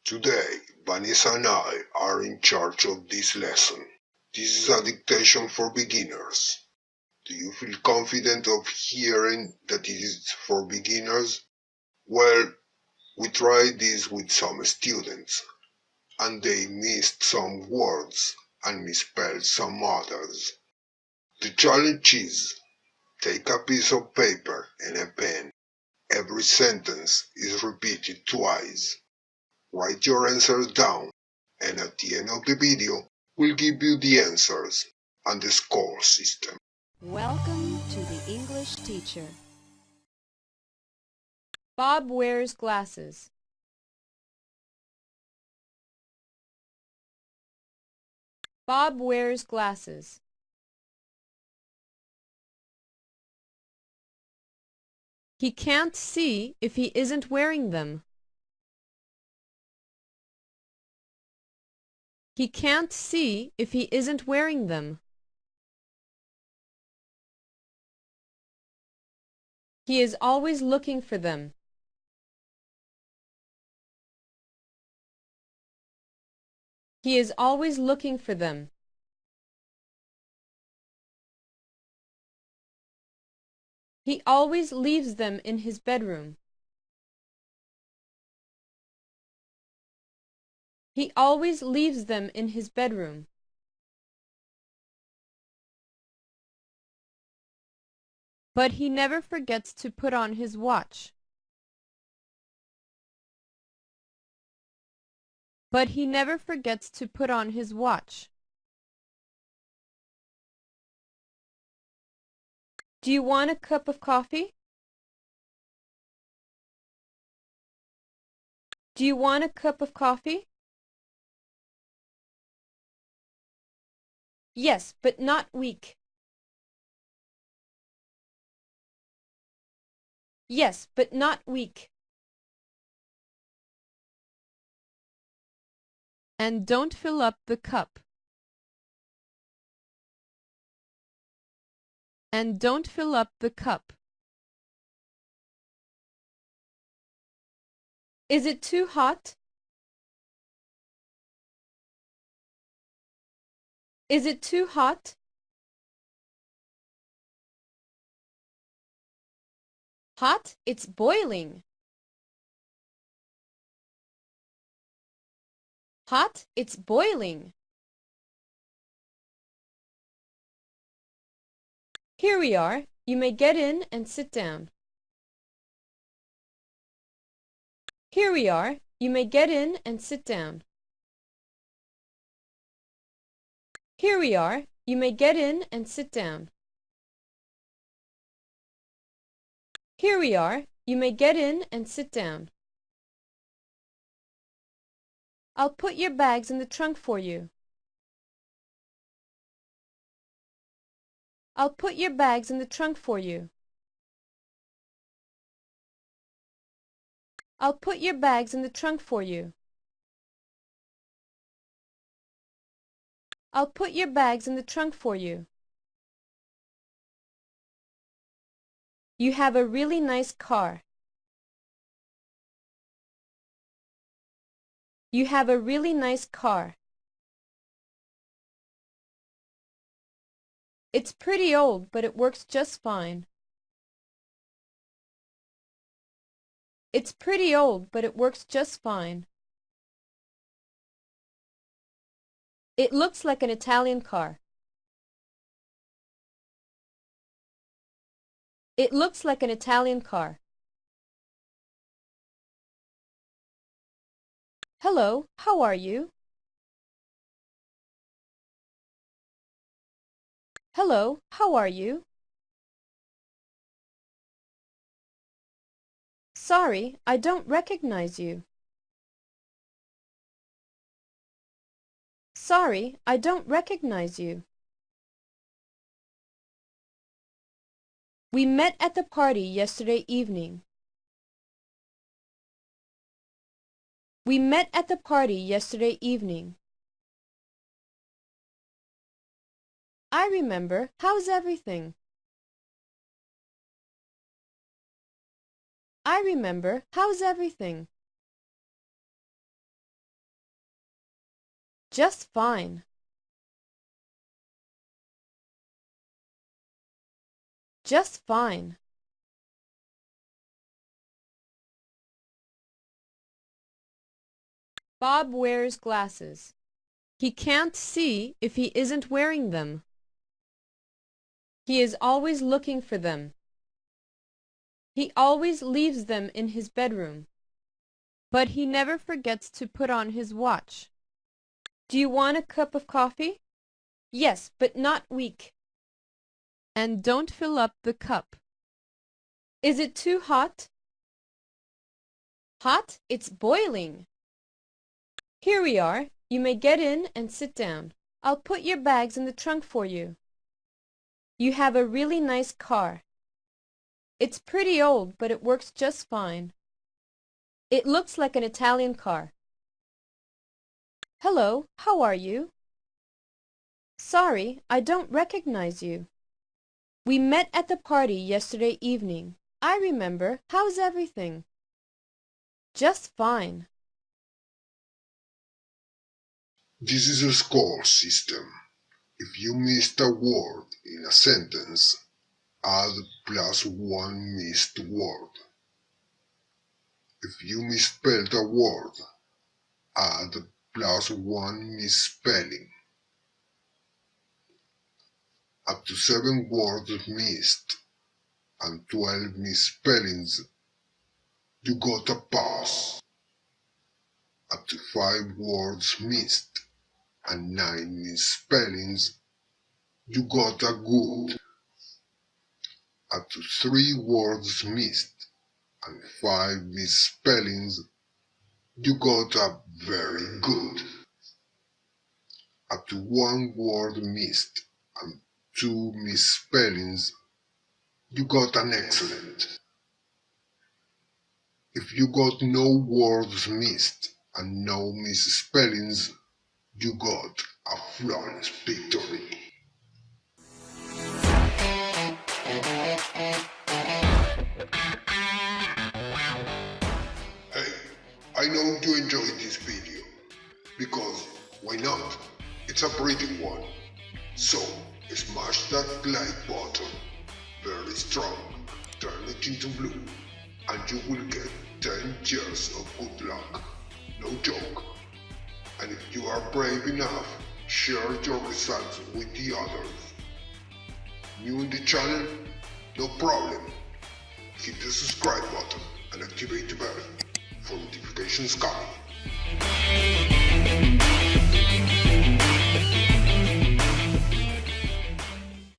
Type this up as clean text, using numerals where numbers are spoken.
Today, Vanessa and I are in charge of this lesson. This is a dictation for beginners. Do you feel confident of hearing that it is for beginners? Well, we tried this with some students, and they missed some words and misspelled some others. The challenge is, take a piece of paper and a pen. Every sentence is repeated twice. Write your answers down, and at the end of the video, we'll give you the answers and the score system. Welcome to the English teacher. Bob wears glasses. Bob wears glasses. He can't see if he isn't wearing them. He can't see if he isn't wearing them. He is always looking for them. He is always looking for them. He always leaves them in his bedroom. He always leaves them in his bedroom. But he never forgets to put on his watch. But he never forgets to put on his watch. Do you want a cup of coffee? Do you want a cup of coffee? Yes, but not weak. Yes, but not weak. And don't fill up the cup. And don't fill up the cup. Is it too hot? Is it too hot? Hot? It's boiling. Hot? It's boiling. Here we are. You may get in and sit down. Here we are. You may get in and sit down. Here we are. You may get in and sit down. Here we are. You may get in and sit down. I'll put your bags in the trunk for you. I'll put your bags in the trunk for you. I'll put your bags in the trunk for you. I'll put your bags in the trunk for you. You have a really nice car. You have a really nice car. It's pretty old, but it works just fine. It's pretty old, but it works just fine. It looks like an Italian car. It looks like an Italian car. Hello, how are you? Hello, how are you? Sorry, I don't recognize you. Sorry, I don't recognize you. We met at the party yesterday evening. We met at the party yesterday evening. I remember. How's everything? I remember. How's everything? Just fine. Just fine. Bob wears glasses. He can't see if he isn't wearing them. He is always looking for them. He always leaves them in his bedroom. But he never forgets to put on his watch. Do you want a cup of coffee? Yes, but not weak. And don't fill up the cup. Is it too hot? Hot? It's boiling. Here we are. You may get in and sit down. I'll put your bags in the trunk for you. You have a really nice car. It's pretty old, but it works just fine. It looks like an Italian car. Hello, how are you? Sorry, I don't recognize you. We met at the party yesterday evening. I remember. How's everything? Just fine. This is a score system. If you missed a word in a sentence, add +1 missed word. If you misspelled a word, add +1 misspelling. Up to 7 words missed and 12 misspellings, you got a pass. Up to 5 words missed and 9 misspellings, you got a good. Up to 3 words missed and 5 misspellings, you got a very good. Up to 1 word missed and 2 misspellings, you got an excellent. If you got no words missed and no misspellings, you got a flawless victory. Hey, I know you enjoyed this video, because why not? It's a pretty one. So, smash that like button, very strong, turn it into blue, and you will get 10 years of good luck. No joke. And if you are brave enough, share your results with the others. New in the channel? No problem. Hit the subscribe button and activate the bell for notifications coming.